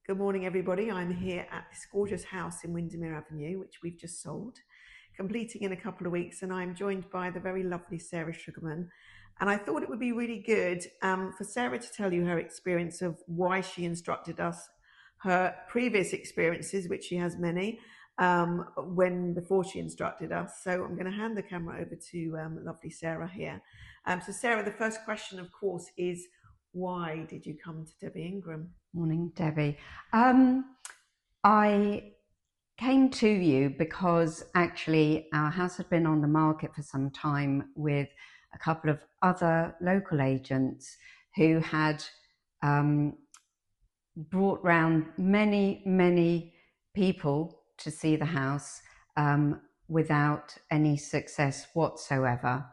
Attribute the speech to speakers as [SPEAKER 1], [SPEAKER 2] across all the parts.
[SPEAKER 1] Good morning, everybody. I'm here at this gorgeous house in Windermere Avenue, which we've just sold, completing in a couple of weeks. And I'm joined by the very lovely Sarah Sugarman. And I thought it would be really good for Sarah to tell you her experience of why she instructed us, her previous experiences, which she has many, before she instructed us. So I'm going to hand the camera over to lovely Sarah here. So Sarah, the first question, of course, is why did you come to Debbie Ingram?
[SPEAKER 2] Morning, Debbie. I came to you because actually our house had been on the market for some time with a couple of other local agents who had brought round many people to see the house without any success whatsoever.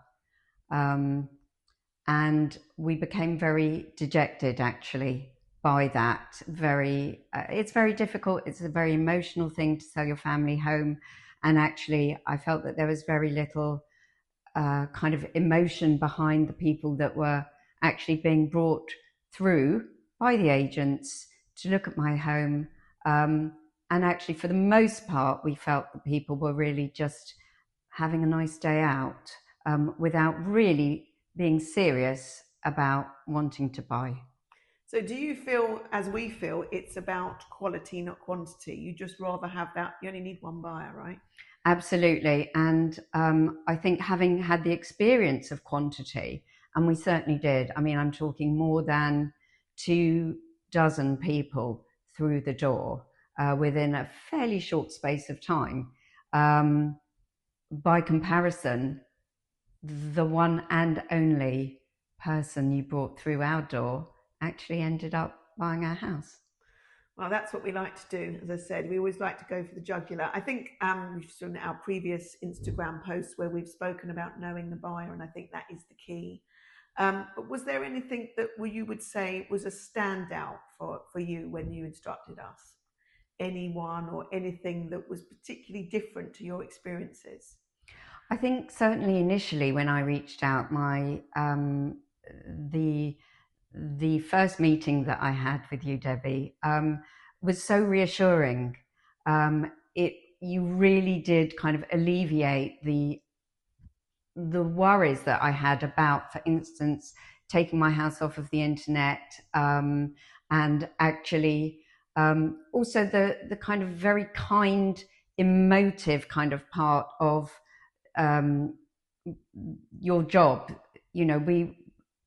[SPEAKER 2] And we became very dejected actually by that. It's very difficult. It's a very emotional thing to sell your family home. And actually, I felt that there was very little kind of emotion behind the people that were actually being brought through by the agents to look at my home. And actually, for the most part, we felt that people were really just having a nice day out without really being serious about wanting to buy.
[SPEAKER 1] So do you feel, as we feel, it's about quality, not quantity? You just rather have that, you only need one buyer, right?
[SPEAKER 2] Absolutely. And I think having had the experience of quantity, and we certainly did, I mean, I'm talking more than 24 people through the door within a fairly short space of time. By comparison, the one and only person you brought through our door actually ended up buying our house.
[SPEAKER 1] Well, that's what we like to do. As I said, we always like to go for the jugular. I think we've seen our previous Instagram posts where we've spoken about knowing the buyer, and I think that is the key. But was there anything that you would say was a standout for you when you instructed us? Anyone or anything that was particularly different to your experiences?
[SPEAKER 2] I think certainly initially when I reached out, the first meeting that I had with you, Debbie, was so reassuring. You really did kind of alleviate the worries that I had about, for instance, taking my house off of the internet, and actually also the kind of very kind, emotive kind of part of your job. You know,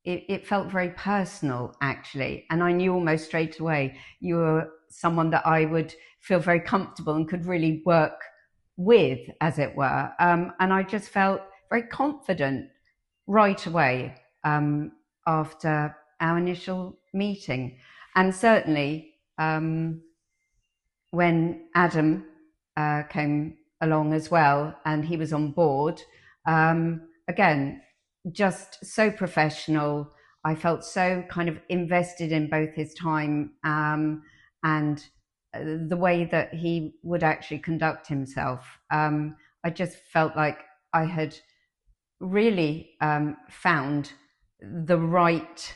[SPEAKER 2] it felt very personal actually, and I knew almost straight away you were someone that I would feel very comfortable and could really work with, as it were. And I just felt very confident right away after our initial meeting. And certainly when Adam came along as well, and he was on board, again, just so professional. I felt so kind of invested in both his time and the way that he would actually conduct himself. I just felt like I had really found the right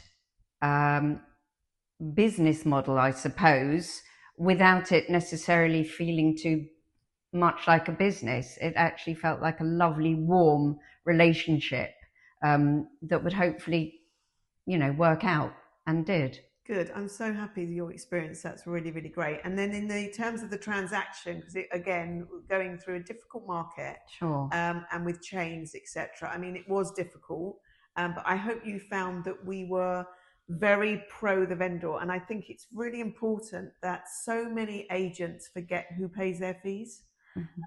[SPEAKER 2] business model, I suppose, without it necessarily feeling too much like a business. It actually felt like a lovely, warm relationship that would hopefully, work out, and did.
[SPEAKER 1] Good. I'm so happy with your experience. That's really, really great. And then in the terms of the transaction, because again, going through a difficult market,
[SPEAKER 2] Sure.
[SPEAKER 1] and with chains, etc. I mean, it was difficult, but I hope you found that we were very pro the vendor. And I think it's really important that so many agents forget who pays their fees.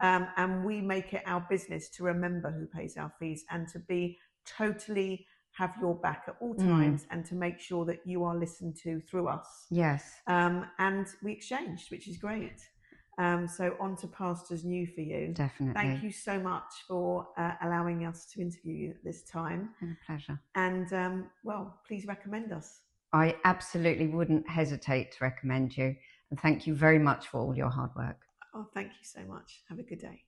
[SPEAKER 1] And we make it our business to remember who pays our fees and to be totally have your back at all times and to make sure that you are listened to through us.
[SPEAKER 2] Yes.
[SPEAKER 1] And we exchanged, which is great. So on to pastures new for you.
[SPEAKER 2] Definitely.
[SPEAKER 1] Thank you so much for allowing us to interview you at this time.
[SPEAKER 2] Been a pleasure.
[SPEAKER 1] And well, please recommend us.
[SPEAKER 2] I absolutely wouldn't hesitate to recommend you. And thank you very much for all your hard work.
[SPEAKER 1] Oh, thank you so much. Have a good day.